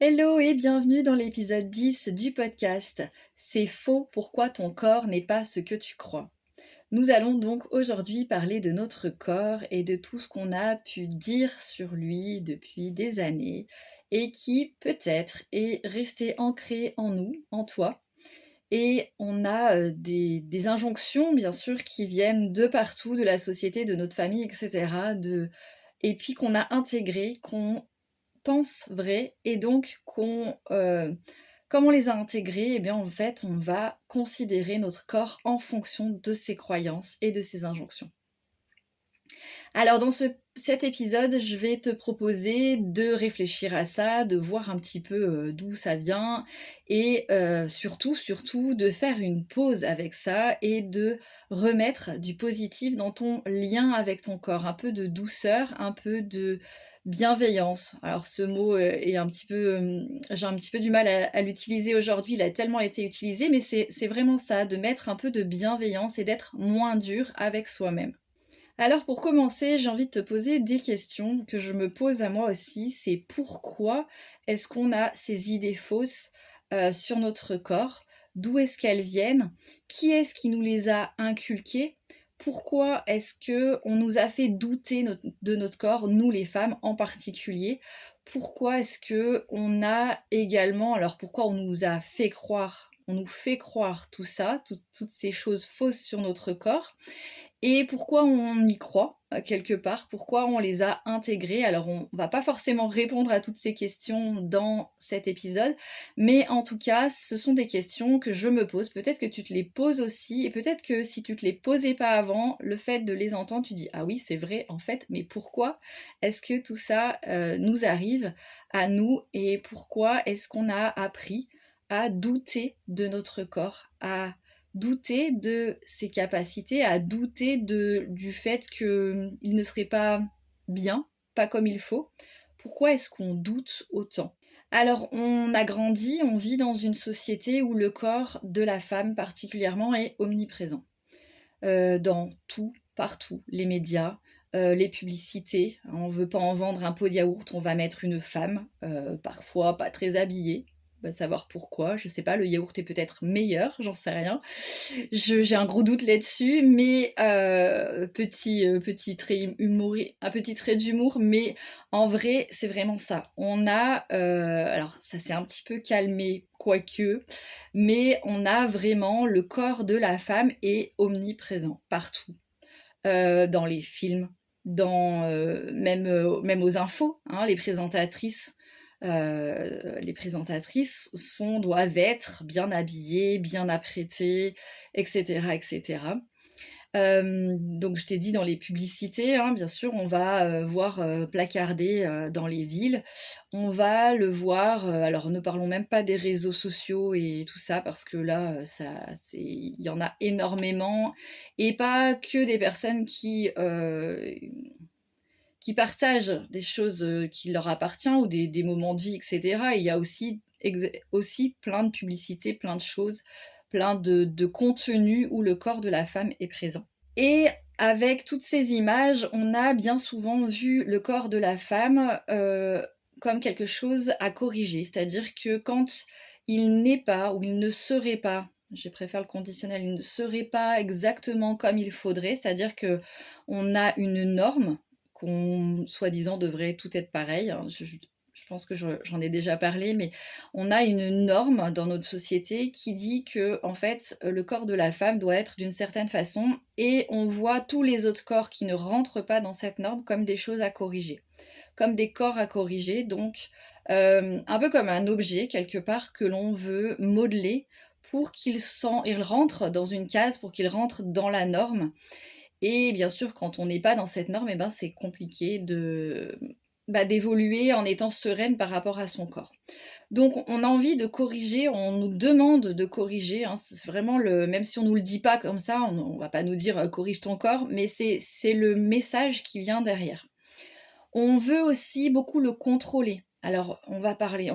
Hello et bienvenue dans l'épisode 10 du podcast. C'est faux, pourquoi ton corps n'est pas ce que tu crois. Nous allons donc aujourd'hui parler de notre corps et de tout ce qu'on a pu dire sur lui depuis des années et qui peut-être est resté ancré en nous, en toi. Et on a des injonctions bien sûr qui viennent de partout, de la société, de notre famille, etc. Et puis qu'on a intégré, qu'on pense vrai et donc comme on les a intégrés, eh bien en fait on va considérer notre corps en fonction de ses croyances et de ses injonctions. Alors dans cet épisode, je vais te proposer de réfléchir à ça, de voir un petit peu d'où ça vient et surtout de faire une pause avec ça et de remettre du positif dans ton lien avec ton corps, un peu de douceur, un peu de bienveillance. Alors ce mot est un petit peu, j'ai un petit peu du mal à l'utiliser aujourd'hui, il a tellement été utilisé, mais c'est vraiment ça, de mettre un peu de bienveillance et d'être moins dur avec soi-même. Alors pour commencer, j'ai envie de te poser des questions que je me pose à moi aussi. C'est pourquoi est-ce qu'on a ces idées fausses sur notre corps? D'où est-ce qu'elles viennent? Qui est-ce qui nous les a inculquées? Pourquoi est-ce que on nous a fait douter de notre corps, nous les femmes en particulier? Pourquoi est-ce que on a également, alors pourquoi on nous a fait croire, on nous fait croire tout ça, toutes ces choses fausses sur notre corps? Et pourquoi on y croit, quelque part? Pourquoi on les a intégrés? Alors on va pas forcément répondre à toutes ces questions dans cet épisode, mais en tout cas, ce sont des questions que je me pose. Peut-être que tu te les poses aussi et peut-être que si tu te les posais pas avant, le fait de les entendre, tu dis: «Ah oui, c'est vrai en fait, mais pourquoi est-ce que tout ça, nous arrive à nous et pourquoi est-ce qu'on a appris à douter de notre corps, à douter de ses capacités, à douter du fait qu'il ne serait pas bien, pas comme il faut. Pourquoi est-ce qu'on doute autant? Alors, on a grandi, on vit dans une société où le corps de la femme particulièrement est omniprésent. Dans tout, partout, les médias, les publicités. On veut pas en vendre un pot de yaourt, on va mettre une femme, parfois pas très habillée. Va savoir pourquoi, je sais pas, le yaourt est peut-être meilleur, j'en sais rien. J'ai un gros doute là-dessus, mais petit trait un petit trait d'humour, mais en vrai, c'est vraiment ça. On a, alors ça s'est un petit peu calmé, quoique, mais on a vraiment le corps de la femme est omniprésent, partout. Dans les films, même aux infos, hein, les présentatrices doivent être bien habillées, bien apprêtées, et cetera, et cetera. Donc je t'ai dit dans les publicités, hein, bien sûr, on va, voir, placardé, dans les villes. On va le voir, alors ne parlons même pas des réseaux sociaux et tout ça parce que là, ça c'est il y en a énormément et pas que des personnes qui partagent des choses, qui leur appartient ou des moments de vie et cetera. Il y a aussi plein de publicités, plein de choses, plein de contenus où le corps de la femme est présent. Et avec toutes ces images, on a bien souvent vu le corps de la femme, comme quelque chose à corriger. C'est-à-dire que quand il n'est pas ou il ne serait pas, je préfère le conditionnel, il ne serait pas exactement comme il faudrait, c'est-à-dire qu'on a une norme, qu'on soi-disant devrait tout être pareil, hein. Je pense que j'en ai déjà parlé, mais on a une norme dans notre société qui dit que en fait, le corps de la femme doit être d'une certaine façon et on voit tous les autres corps qui ne rentrent pas dans cette norme comme des choses à corriger, comme des corps à corriger, donc un peu comme un objet quelque part que l'on veut modeler pour il rentre dans une case, pour qu'il rentre dans la norme et bien sûr, quand on n'est pas dans cette norme, eh ben, c'est compliqué d'évoluer en étant sereine par rapport à son corps. Donc on a envie de corriger, on nous demande de corriger, hein, c'est vraiment même si on nous le dit pas comme ça, on va pas nous dire, «Corrige ton corps», mais c'est le message qui vient derrière. On veut aussi beaucoup le contrôler. Alors, on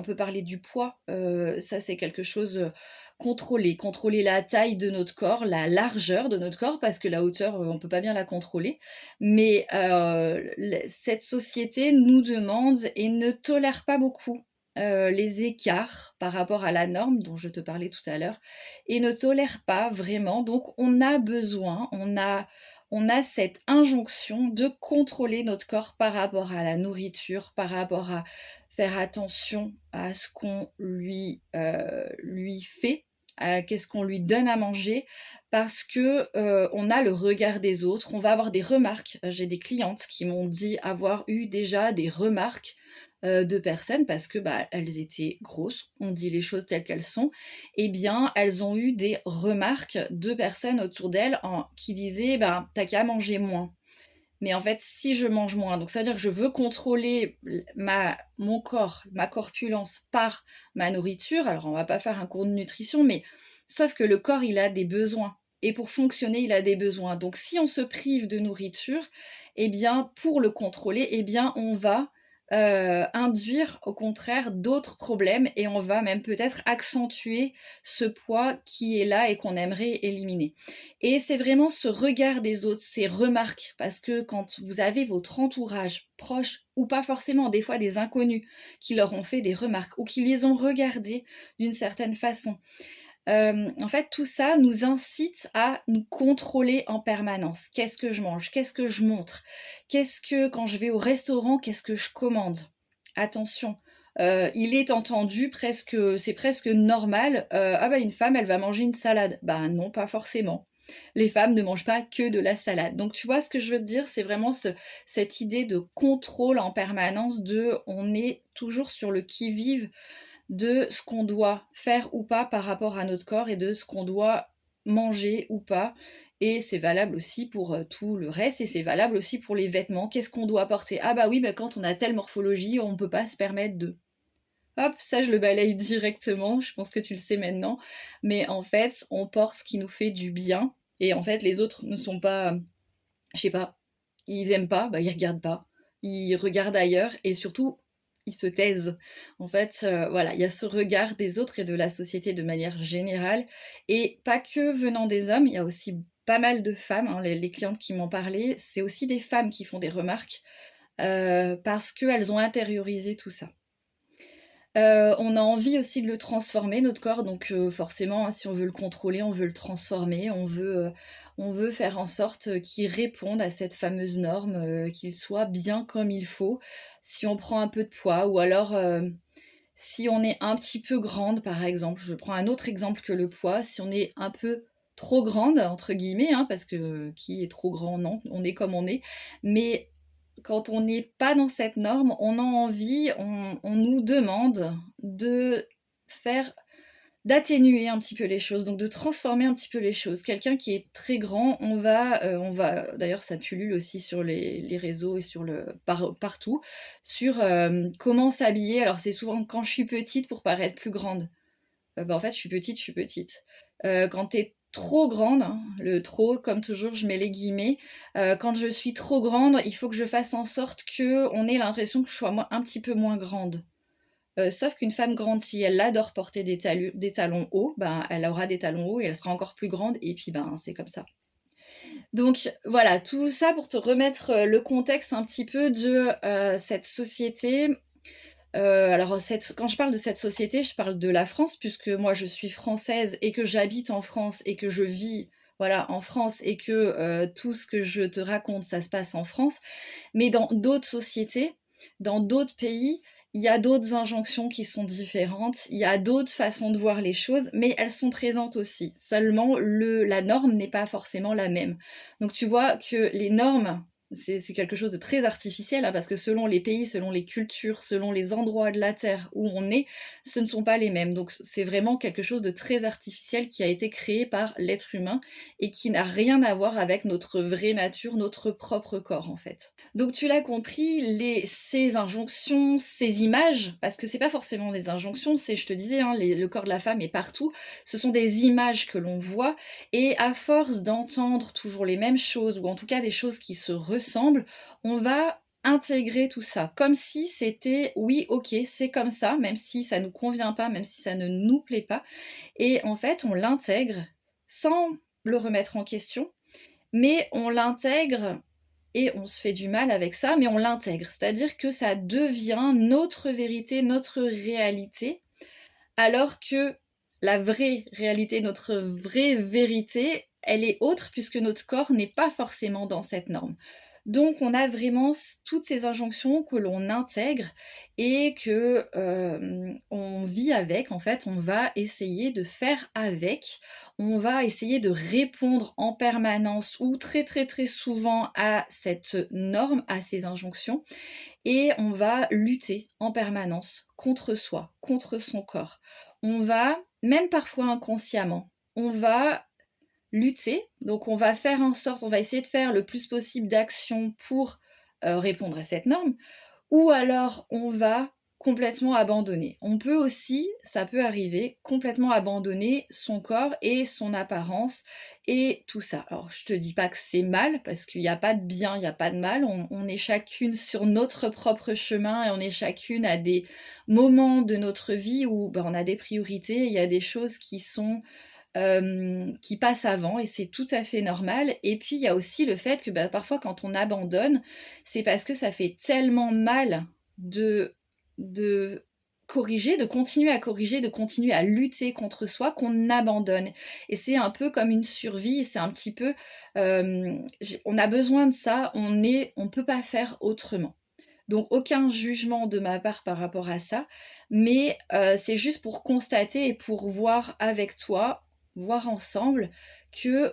peut parler du poids, ça c'est quelque chose, contrôler la taille de notre corps, la largeur de notre corps, parce que la hauteur, on peut pas bien la contrôler. Mais, cette société nous demande et ne tolère pas beaucoup les écarts par rapport à la norme dont je te parlais tout à l'heure et ne tolère pas vraiment. Donc on a besoin, on a cette injonction de contrôler notre corps par rapport à la nourriture, par rapport à faire attention à ce qu'on lui fait, à qu'est-ce qu'on lui donne à manger, parce que on a le regard des autres, on va avoir des remarques. J'ai des clientes qui m'ont dit avoir eu déjà des remarques de personnes parce que bah, elles étaient grosses, on dit les choses telles qu'elles sont, eh bien elles ont eu des remarques de personnes autour d'elles qui disaient bah, t'as qu'à manger moins. Mais en fait, si je mange moins, donc ça veut dire que je veux contrôler mon corps, ma corpulence par ma nourriture. Alors, on va pas faire un cours de nutrition, mais sauf que le corps, il a des besoins. Et pour fonctionner, il a des besoins. Donc, si on se prive de nourriture, eh bien, pour le contrôler, eh bien, on va induire au contraire d'autres problèmes et on va même peut-être accentuer ce poids qui est là et qu'on aimerait éliminer. Et c'est vraiment ce regard des autres, ces remarques, parce que quand vous avez votre entourage proche, ou pas forcément, des fois des inconnus, qui leur ont fait des remarques, ou qui les ont regardés d'une certaine façon, en fait, tout ça nous incite à nous contrôler en permanence. Qu'est-ce que je mange? Qu'est-ce que je montre? Quand je vais au restaurant, qu'est-ce que je commande? Attention, il est entendu c'est presque normal, ah bah une femme, elle va manger une salade. Ben non, pas forcément. Les femmes ne mangent pas que de la salade. Donc tu vois ce que je veux te dire, c'est vraiment cette idée de contrôle en permanence on est toujours sur le qui-vive de ce qu'on doit faire ou pas par rapport à notre corps et de ce qu'on doit manger ou pas. Et c'est valable aussi pour tout le reste et c'est valable aussi pour les vêtements. Qu'est-ce qu'on doit porter? Ah bah oui, bah quand on a telle morphologie, on ne peut pas se permettre de... Hop, ça je le balaye directement, je pense que tu le sais maintenant. Mais en fait, on porte ce qui nous fait du bien. Et en fait, les autres ne sont pas, je sais pas, ils aiment pas, bah ils regardent pas. Ils regardent ailleurs et surtout, ils se taisent. En fait, voilà, il y a ce regard des autres et de la société de manière générale et pas que venant des hommes, il y a aussi pas mal de femmes, hein, les clientes qui m'ont parlé, c'est aussi des femmes qui font des remarques, parce qu'elles ont intériorisé tout ça. On a envie aussi de le transformer, notre corps, donc forcément, hein, si on veut le contrôler, on veut le transformer, on veut faire en sorte qu'il réponde à cette fameuse norme, qu'il soit bien comme il faut. Si on prend un peu de poids ou alors, si on est un petit peu grande, par exemple, je prends un autre exemple que le poids, si on est un peu «trop grande» entre guillemets, hein, parce que qui est trop grand? Non, on est comme on est, mais quand on n'est pas dans cette norme, on a envie, on nous demande de faire d'atténuer un petit peu les choses, donc de transformer un petit peu les choses. Quelqu'un qui est très grand, on va d'ailleurs ça pullule aussi sur les réseaux et sur partout, sur, comment s'habiller. Alors c'est souvent quand je suis petite pour paraître plus grande. Bah, en fait, je suis petite. Quand tu es trop grande, hein, le trop, comme toujours, je mets les guillemets, quand je suis trop grande, il faut que je fasse en sorte qu'on ait l'impression que je sois un petit peu moins grande. Sauf qu'une femme grande, si elle adore porter des talons hauts, ben, elle aura des talons hauts et elle sera encore plus grande et puis, ben, c'est comme ça. Donc voilà, tout ça pour te remettre, le contexte un petit peu de, cette société. Alors quand je parle de cette société, je parle de la France puisque moi je suis française et que j'habite en France et que je vis, voilà, en France et que, tout ce que je te raconte, ça se passe en France. Mais dans d'autres sociétés, dans d'autres pays, il y a d'autres injonctions qui sont différentes, il y a d'autres façons de voir les choses, mais elles sont présentes aussi. Seulement la norme n'est pas forcément la même. Donc tu vois que les normes, c'est quelque chose de très artificiel, hein, parce que selon les pays, selon les cultures, selon les endroits de la Terre où on est, ce ne sont pas les mêmes. Donc c'est vraiment quelque chose de très artificiel qui a été créé par l'être humain et qui n'a rien à voir avec notre vraie nature, notre propre corps en fait. Donc tu l'as compris, ces injonctions, ces images, parce que c'est pas forcément des injonctions, c'est, je te disais, hein, le corps de la femme est partout, ce sont des images que l'on voit, et à force d'entendre toujours les mêmes choses, ou en tout cas des choses qui se ressemblent, on va intégrer tout ça, comme si c'était, oui, ok, c'est comme ça, même si ça nous convient pas, même si ça ne nous plaît pas, et en fait, on l'intègre sans le remettre en question, mais on l'intègre et on se fait du mal avec ça, mais on l'intègre. C'est-à-dire que ça devient notre vérité, notre réalité, alors que la vraie réalité, notre vraie vérité, elle est autre puisque notre corps n'est pas forcément dans cette norme. Donc on a vraiment toutes ces injonctions que l'on intègre et que on vit avec. En fait, on va essayer de faire avec. On va essayer de répondre en permanence ou très très très souvent à cette norme, à ces injonctions, et on va lutter en permanence contre soi, contre son corps. On va, même parfois inconsciemment, on va lutter, donc on va faire en sorte, on va essayer de faire le plus possible d'actions pour répondre à cette norme, ou alors on va complètement abandonner. On peut aussi, ça peut arriver, complètement abandonner son corps et son apparence et tout ça. Alors je te dis pas que c'est mal, parce qu'il n'y a pas de bien, il n'y a pas de mal, on est chacune sur notre propre chemin et on est chacune à des moments de notre vie où on a des priorités, il y a des choses qui sont qui passent avant et c'est tout à fait normal. Et puis il y a aussi le fait que parfois quand on abandonne, c'est parce que ça fait tellement mal de corriger, de continuer de continuer à lutter contre soi qu'on abandonne. Et c'est un peu comme une survie, c'est un petit peu, on a besoin de ça, on peut pas faire autrement. Donc aucun jugement de ma part par rapport à ça, mais c'est juste pour constater et pour voir avec toi, voir ensemble que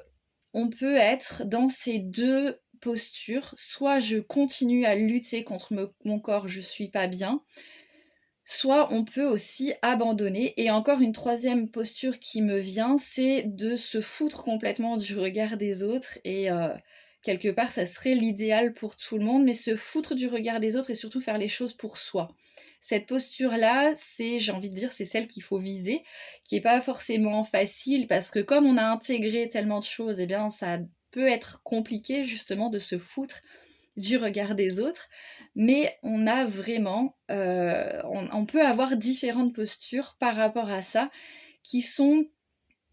on peut être dans ces deux postures. Soit je continue à lutter contre mon corps, je suis pas bien, soit on peut aussi abandonner. Et encore une troisième posture qui me vient, c'est de se foutre complètement du regard des autres. Et quelque part, ça serait l'idéal pour tout le monde, mais se foutre du regard des autres et surtout faire les choses pour soi. Cette posture-là, j'ai envie de dire, c'est celle qu'il faut viser, qui est pas forcément facile, parce que comme on a intégré tellement de choses, eh bien, ça peut être compliqué justement de se foutre du regard des autres, mais on a vraiment, on peut avoir différentes postures par rapport à ça, qui sont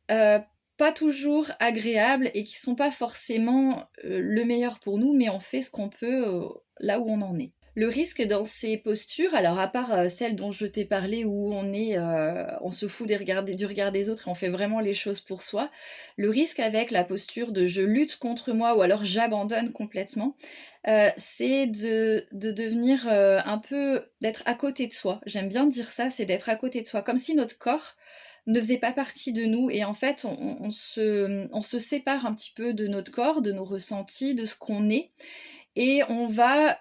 pas toujours agréables et qui sont pas forcément le meilleur pour nous, mais on fait ce qu'on peut là où on en est. Le risque dans ces postures, alors à part celle dont je t'ai parlé où on se fout du regard des autres et on fait vraiment les choses pour soi, le risque avec la posture de je lutte contre moi ou alors j'abandonne complètement, c'est de devenir un peu, d'être à côté de soi. J'aime bien dire ça, c'est d'être à côté de soi, comme si notre corps ne faisait pas partie de nous et en fait on se sépare un petit peu de notre corps, de nos ressentis, de ce qu'on est, et on va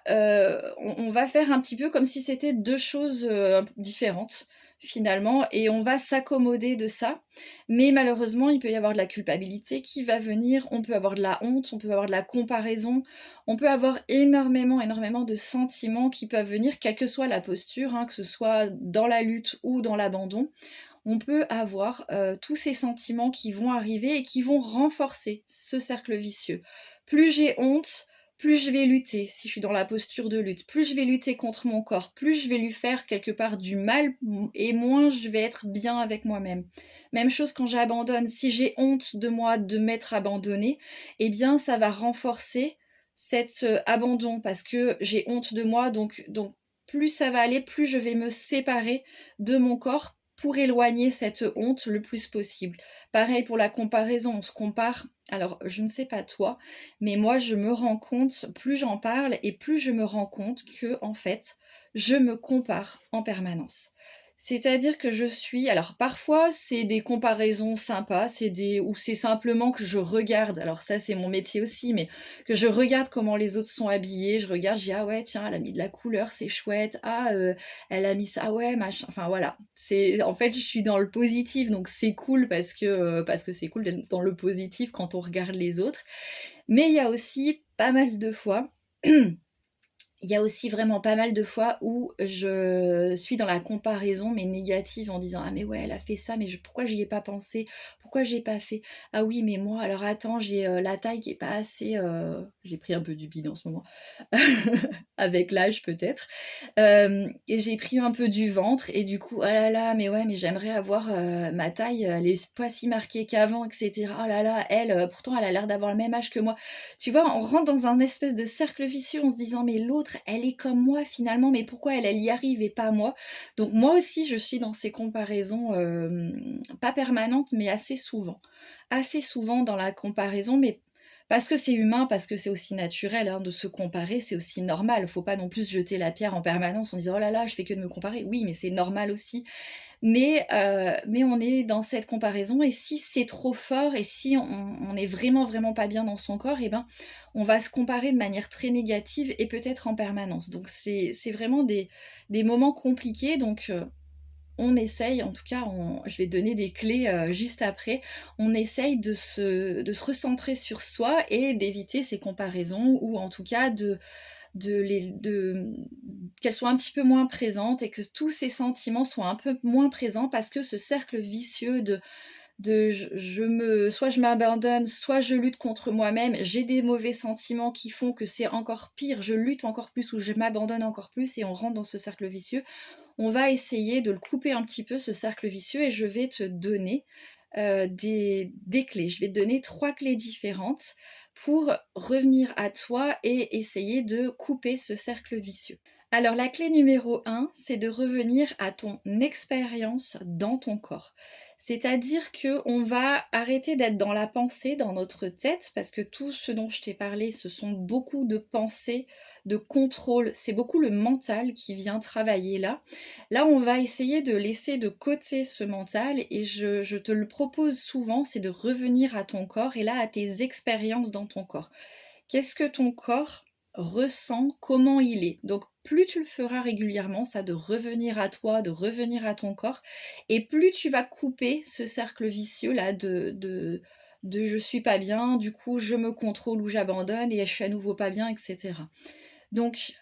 faire un petit peu comme si c'était deux choses différentes finalement, et on va s'accommoder de ça. Mais malheureusement, il peut y avoir de la culpabilité qui va venir, on peut avoir de la honte, on peut avoir de la comparaison, on peut avoir énormément, énormément de sentiments qui peuvent venir, quelle que soit la posture, hein, que ce soit dans la lutte ou dans l'abandon. On peut avoir tous ces sentiments qui vont arriver et qui vont renforcer ce cercle vicieux. Plus j'ai honte, plus je vais lutter, si je suis dans la posture de lutte, plus je vais lutter contre mon corps, plus je vais lui faire quelque part du mal et moins je vais être bien avec moi-même. Même chose quand j'abandonne, si j'ai honte de moi de m'être abandonnée, eh bien ça va renforcer cet abandon parce que j'ai honte de moi, donc plus ça va aller, plus je vais me séparer de mon corps pour éloigner cette honte le plus possible. Pareil pour la comparaison, on se compare. Alors, je ne sais pas toi, mais moi, je me rends compte, plus j'en parle et plus je me rends compte que, en fait, je me compare en permanence. C'est-à-dire que alors parfois c'est des comparaisons sympas, ou c'est simplement que je regarde, alors ça c'est mon métier aussi, mais que je regarde comment les autres sont habillés, je regarde, je dis ah ouais tiens elle a mis de la couleur, c'est chouette, elle a mis ça, ah ouais machin, enfin voilà, en fait je suis dans le positif donc c'est cool parce que c'est cool d'être dans le positif quand on regarde les autres, mais il y a aussi pas mal de fois Il y a aussi vraiment pas mal de fois où je suis dans la comparaison, mais négative, en disant: «Ah mais ouais, elle a fait ça, mais pourquoi j'y ai pas pensé? Pourquoi j'ai pas fait? Ah oui, mais moi, alors attends, j'ai la taille qui est pas assez...» J'ai pris un peu du bide en ce moment, avec l'âge peut-être. Et j'ai pris un peu du ventre et du coup, oh là là, mais ouais, mais j'aimerais avoir ma taille, elle est pas si marquée qu'avant, etc. Oh là là, elle, pourtant, elle a l'air d'avoir le même âge que moi. Tu vois, on rentre dans un espèce de cercle vicieux en se disant, mais l'autre, elle est comme moi finalement, mais pourquoi elle y arrive et pas moi? Donc moi aussi, je suis dans ces comparaisons, pas permanentes, mais assez souvent. Assez souvent dans la comparaison, mais parce que c'est humain, parce que c'est aussi naturel hein, de se comparer, c'est aussi normal. Faut pas non plus se jeter la pierre en permanence en disant oh là là, je fais que de me comparer. Oui, mais c'est normal aussi. Mais on est dans cette comparaison et si c'est trop fort et si on est vraiment vraiment pas bien dans son corps, et ben on va se comparer de manière très négative et peut-être en permanence. Donc c'est vraiment des moments compliqués. Donc on essaye, en tout cas, je vais donner des clés juste après, on essaye de se recentrer sur soi et d'éviter ces comparaisons ou en tout cas qu'elles soient un petit peu moins présentes et que tous ces sentiments soient un peu moins présents parce que ce cercle vicieux soit je m'abandonne, soit je lutte contre moi-même, j'ai des mauvais sentiments qui font que c'est encore pire, je lutte encore plus ou je m'abandonne encore plus et on rentre dans ce cercle vicieux. On va essayer de le couper un petit peu, ce cercle vicieux, et je vais te donner des clés. Je vais te donner 3 clés différentes pour revenir à toi et essayer de couper ce cercle vicieux. Alors la clé numéro 1, c'est de revenir à ton expérience dans ton corps. C'est-à-dire que on va arrêter d'être dans la pensée, dans notre tête, parce que tout ce dont je t'ai parlé, ce sont beaucoup de pensées, de contrôle, c'est beaucoup le mental qui vient travailler là. Là, on va essayer de laisser de côté ce mental et je te le propose souvent, c'est de revenir à ton corps et là à tes expériences dans ton corps. Qu'est-ce que ton corps ressent? Comment il est? Donc plus tu le feras régulièrement, ça de revenir à toi, de revenir à ton corps, et plus tu vas couper ce cercle vicieux là de je suis pas bien, du coup je me contrôle ou j'abandonne et je suis à nouveau pas bien, etc. Donc,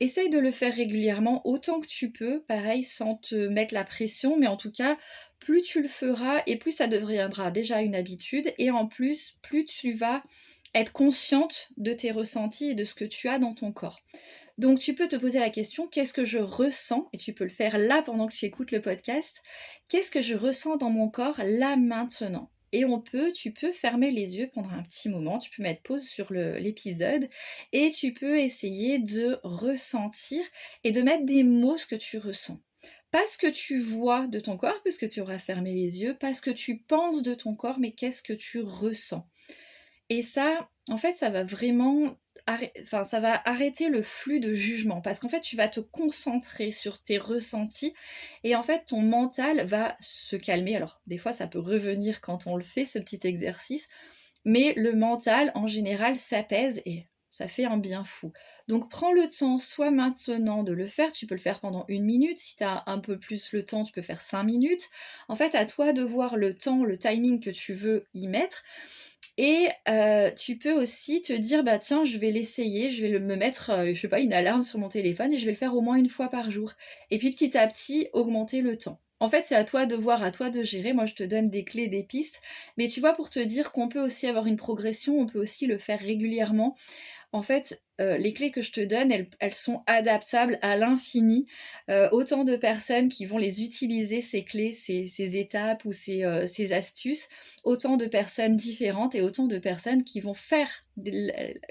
essaye de le faire régulièrement autant que tu peux, pareil, sans te mettre la pression, mais en tout cas, plus tu le feras et plus ça deviendra déjà une habitude, et en plus, plus tu vas être consciente de tes ressentis et de ce que tu as dans ton corps. Donc, tu peux te poser la question, qu'est-ce que je ressens? Et tu peux le faire là pendant que tu écoutes le podcast. Qu'est-ce que je ressens dans mon corps là maintenant? Et tu peux fermer les yeux pendant un petit moment, tu peux mettre pause sur l'épisode et tu peux essayer de ressentir et de mettre des mots ce que tu ressens. Pas ce que tu vois de ton corps, puisque tu auras fermé les yeux, pas ce que tu penses de ton corps, mais qu'est-ce que tu ressens. Et ça, en fait, ça va vraiment ça va arrêter le flux de jugement parce qu'en fait, tu vas te concentrer sur tes ressentis et en fait, ton mental va se calmer. Alors, des fois, ça peut revenir quand on le fait, ce petit exercice, mais le mental, en général, s'apaise et ça fait un bien fou. Donc, prends le temps, soit maintenant de le faire, tu peux le faire pendant 1 minute, si tu as un peu plus le temps, tu peux faire 5 minutes. En fait, à toi de voir le temps, le timing que tu veux y mettre. Et tu peux aussi te dire: «Bah tiens, je vais l'essayer, je vais me mettre, je sais pas, une alarme sur mon téléphone et je vais le faire au moins 1 fois par jour». Et puis petit à petit, augmenter le temps. En fait, c'est à toi de voir, à toi de gérer. Moi, je te donne des clés, des pistes. Mais tu vois, pour te dire qu'on peut aussi avoir une progression, on peut aussi le faire régulièrement. En fait, les clés que je te donne, elles sont adaptables à l'infini. Autant de personnes qui vont les utiliser, ces clés, ces étapes ou ces astuces, autant de personnes différentes et autant de personnes qui vont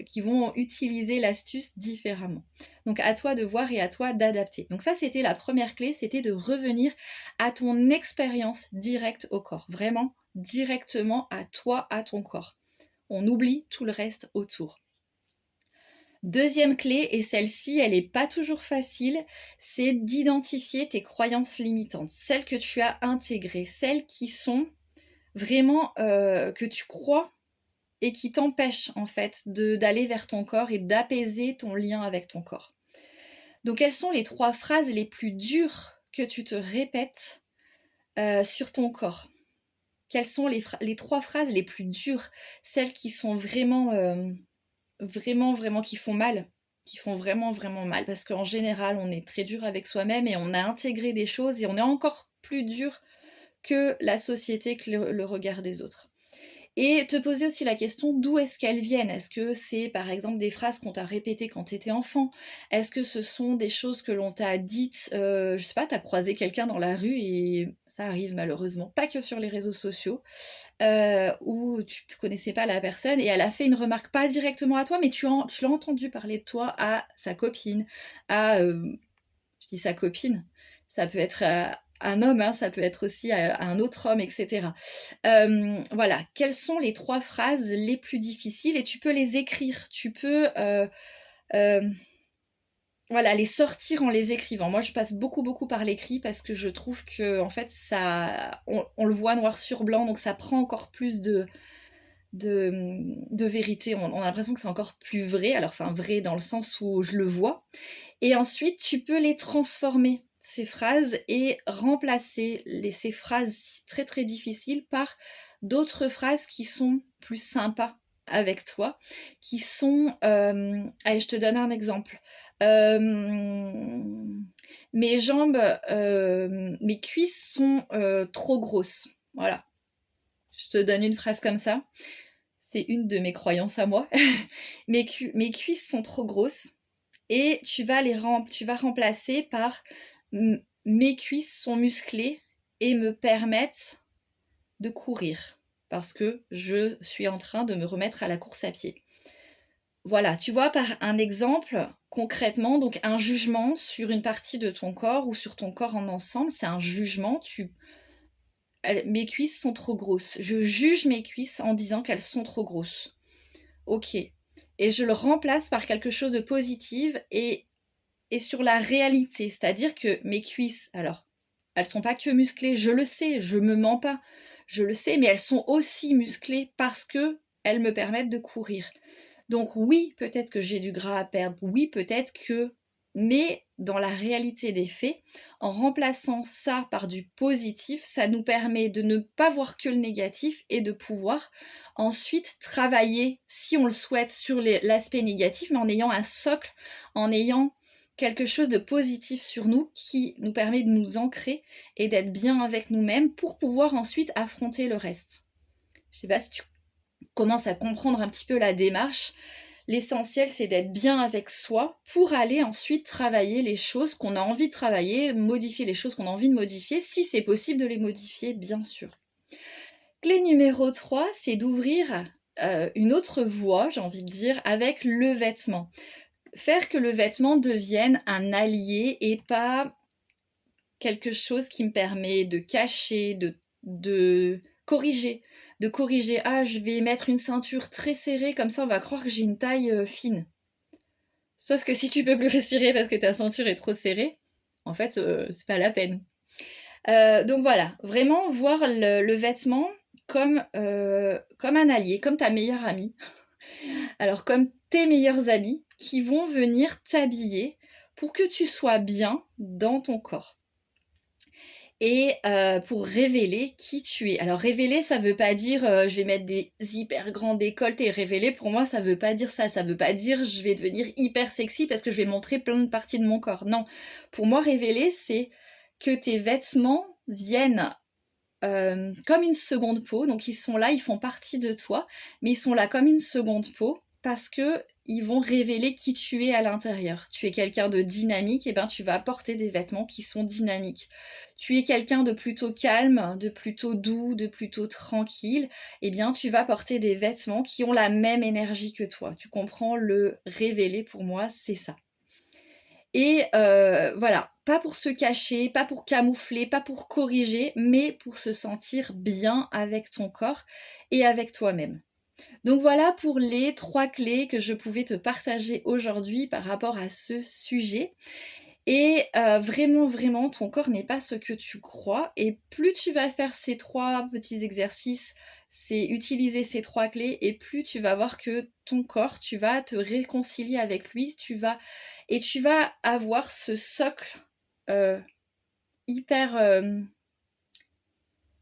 qui vont utiliser l'astuce différemment. Donc à toi de voir et à toi d'adapter. Donc ça, c'était la première clé, c'était de revenir à ton expérience directe au corps. Vraiment directement à toi, à ton corps. On oublie tout le reste autour. Deuxième clé, et celle-ci, elle n'est pas toujours facile, c'est d'identifier tes croyances limitantes, celles que tu as intégrées, celles qui sont vraiment que tu crois et qui t'empêchent en fait d'aller vers ton corps et d'apaiser ton lien avec ton corps. Donc quelles sont les 3 phrases les plus dures que tu te répètes sur ton corps? Quelles sont les 3 phrases les plus dures, celles qui sont vraiment, vraiment, vraiment qui font mal? qui font vraiment, vraiment mal. Parce qu'en général, on est très dur avec soi-même et on a intégré des choses et on est encore plus dur que la société, que le regard des autres. Et te poser aussi la question d'où est-ce qu'elles viennent. Est-ce que c'est par exemple des phrases qu'on t'a répétées quand t'étais enfant? Est-ce que ce sont des choses que l'on t'a dites, je sais pas, t'as croisé quelqu'un dans la rue et ça arrive malheureusement, pas que sur les réseaux sociaux, où tu connaissais pas la personne et elle a fait une remarque pas directement à toi, mais tu l'as entendu parler de toi à sa copine, à, je dis sa copine, ça peut être un homme, hein, ça peut être aussi un autre homme, etc. Voilà, quelles sont les 3 phrases les plus difficiles et tu peux les écrire, tu peux euh, voilà, les sortir en les écrivant. Moi, je passe beaucoup, beaucoup par l'écrit parce que je trouve que en fait, on le voit noir sur blanc, donc ça prend encore plus de vérité. On a l'impression que c'est encore plus vrai, alors enfin vrai dans le sens où je le vois. Et ensuite, tu peux les transformer, ces phrases, et remplacer ces phrases très très difficiles par d'autres phrases qui sont plus sympas avec toi, qui sont... allez, je te donne un exemple. Mes jambes, mes cuisses sont trop grosses. Voilà. Je te donne une phrase comme ça. C'est une de mes croyances à moi. Mes cuisses sont trop grosses. Et tu vas remplacer par mes cuisses sont musclées et me permettent de courir parce que je suis en train de me remettre à la course à pied. Voilà, tu vois, par un exemple, concrètement, donc un jugement sur une partie de ton corps ou sur ton corps en ensemble, c'est un jugement. Mes cuisses sont trop grosses. Je juge mes cuisses en disant qu'elles sont trop grosses. Ok. Et je le remplace par quelque chose de positif et sur la réalité, c'est-à-dire que mes cuisses, alors, elles sont pas que musclées, je le sais, je me mens pas, je le sais, mais elles sont aussi musclées parce que elles me permettent de courir. Donc oui, peut-être que j'ai du gras à perdre, oui, peut-être que, mais dans la réalité des faits, en remplaçant ça par du positif, ça nous permet de ne pas voir que le négatif et de pouvoir ensuite travailler, si on le souhaite, sur l'aspect négatif, mais en ayant un socle, en ayant quelque chose de positif sur nous qui nous permet de nous ancrer et d'être bien avec nous-mêmes pour pouvoir ensuite affronter le reste. Je sais pas si tu commences à comprendre un petit peu la démarche. L'essentiel, c'est d'être bien avec soi pour aller ensuite travailler les choses qu'on a envie de travailler, modifier les choses qu'on a envie de modifier, si c'est possible de les modifier, bien sûr. Clé numéro 3, c'est d'ouvrir une autre voie, j'ai envie de dire, avec le vêtement. Faire que le vêtement devienne un allié et pas quelque chose qui me permet de cacher, de corriger. De corriger, ah, je vais mettre une ceinture très serrée, comme ça on va croire que j'ai une taille fine. Sauf que si tu peux plus respirer parce que ta ceinture est trop serrée, en fait, c'est pas la peine. Donc voilà, vraiment voir le vêtement comme un allié, comme ta meilleure amie. Alors comme tes meilleurs amis qui vont venir t'habiller pour que tu sois bien dans ton corps. Et pour révéler qui tu es. Alors révéler, ça veut pas dire je vais mettre des hyper grands décolletés. Révéler, pour moi, ça veut pas dire ça. Ça veut pas dire je vais devenir hyper sexy parce que je vais montrer plein de parties de mon corps. Non. Pour moi, révéler, c'est que tes vêtements viennent comme une seconde peau. Donc ils sont là, ils font partie de toi, mais ils sont là comme une seconde peau parce que ils vont révéler qui tu es à l'intérieur. Tu es quelqu'un de dynamique, et ben tu vas porter des vêtements qui sont dynamiques. Tu es quelqu'un de plutôt calme, de plutôt doux, de plutôt tranquille, et bien tu vas porter des vêtements qui ont la même énergie que toi. Tu comprends, le révéler pour moi, c'est ça. Et voilà, pas pour se cacher, pas pour camoufler, pas pour corriger, mais pour se sentir bien avec ton corps et avec toi-même. Donc voilà pour les 3 clés que je pouvais te partager aujourd'hui par rapport à ce sujet. Et vraiment, vraiment, ton corps n'est pas ce que tu crois. Et plus tu vas faire ces 3 petits exercices, c'est utiliser ces 3 clés, et plus tu vas voir que ton corps, tu vas te réconcilier avec lui, tu vas avoir ce socle hyper...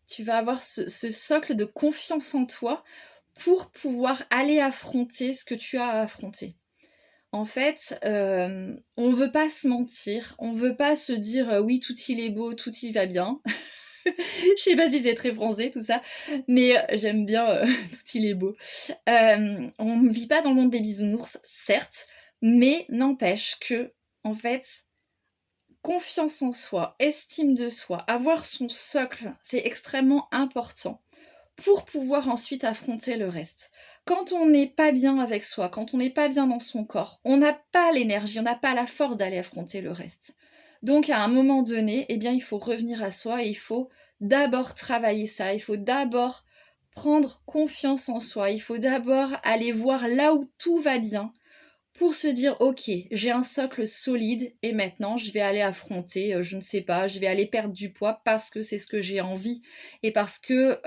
tu vas avoir ce socle de confiance en toi pour pouvoir aller affronter ce que tu as à affronter. En fait, on veut pas se mentir, on veut pas se dire, «Oui, tout il est beau, tout y va bien». Je sais pas si c'est très français tout ça, mais j'aime bien, tout il est beau. On ne vit pas dans le monde des bisounours, certes, mais n'empêche que, en fait, confiance en soi, estime de soi, avoir son socle, c'est extrêmement important pour pouvoir ensuite affronter le reste. Quand on n'est pas bien avec soi, quand on n'est pas bien dans son corps, on n'a pas l'énergie, on n'a pas la force d'aller affronter le reste. Donc à un moment donné, eh bien, il faut revenir à soi et il faut d'abord travailler ça, il faut d'abord prendre confiance en soi, il faut d'abord aller voir là où tout va bien pour se dire ok, j'ai un socle solide et maintenant je vais aller affronter, je ne sais pas, je vais aller perdre du poids parce que c'est ce que j'ai envie et parce que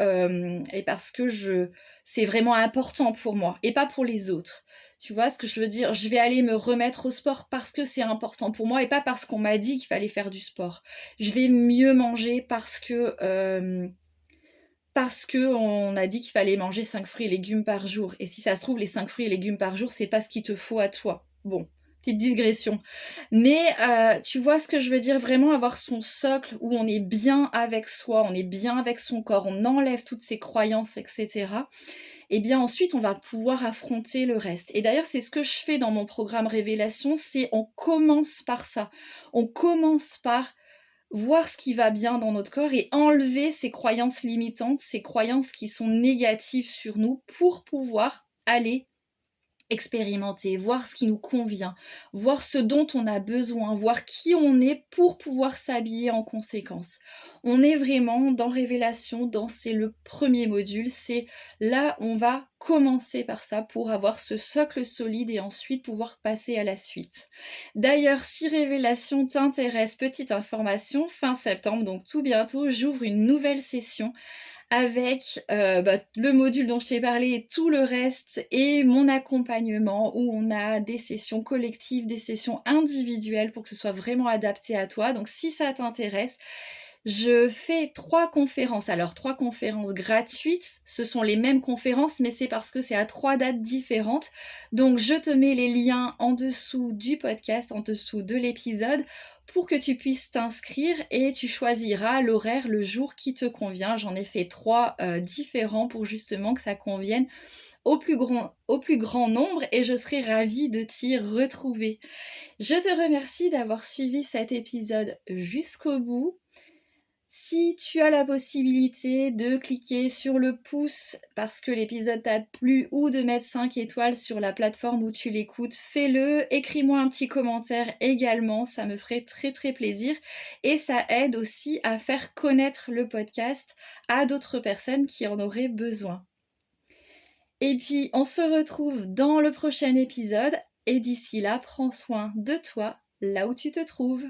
c'est vraiment important pour moi et pas pour les autres. Tu vois ce que je veux dire? Je vais aller me remettre au sport parce que c'est important pour moi et pas parce qu'on m'a dit qu'il fallait faire du sport. Je vais mieux manger parce que on a dit qu'il fallait manger 5 fruits et légumes par jour. Et si ça se trouve, les 5 fruits et légumes par jour, c'est pas ce qu'il te faut à toi. Bon, petite digression. Mais tu vois ce que je veux dire? Vraiment avoir son socle où on est bien avec soi, on est bien avec son corps, on enlève toutes ses croyances, etc. Et bien ensuite, on va pouvoir affronter le reste. Et d'ailleurs, c'est ce que je fais dans mon programme Révélation, c'est on commence par ça. On commence par voir ce qui va bien dans notre corps et enlever ces croyances limitantes, ces croyances qui sont négatives sur nous pour pouvoir aller expérimenter, voir ce qui nous convient, voir ce dont on a besoin, voir qui on est pour pouvoir s'habiller en conséquence. On est vraiment dans Révélation, c'est le premier module, c'est là on va commencer par ça pour avoir ce socle solide et ensuite pouvoir passer à la suite. D'ailleurs, si Révélation t'intéresse, petite information, fin septembre, donc tout bientôt, j'ouvre une nouvelle session avec le module dont je t'ai parlé et tout le reste et mon accompagnement où on a des sessions collectives, des sessions individuelles pour que ce soit vraiment adapté à toi. Donc si ça t'intéresse, je fais 3 conférences. Alors 3 conférences gratuites, ce sont les mêmes conférences mais c'est parce que c'est à 3 dates différentes. Donc je te mets les liens en dessous du podcast, en dessous de l'épisode pour que tu puisses t'inscrire et tu choisiras l'horaire, le jour qui te convient. J'en ai fait 3 différents pour justement que ça convienne au plus grand nombre et je serai ravie de t'y retrouver. Je te remercie d'avoir suivi cet épisode jusqu'au bout. Si tu as la possibilité de cliquer sur le pouce parce que l'épisode t'a plu ou de mettre 5 étoiles sur la plateforme où tu l'écoutes, fais-le. Écris-moi un petit commentaire également, ça me ferait très très plaisir. Et ça aide aussi à faire connaître le podcast à d'autres personnes qui en auraient besoin. Et puis, on se retrouve dans le prochain épisode. Et d'ici là, prends soin de toi là où tu te trouves.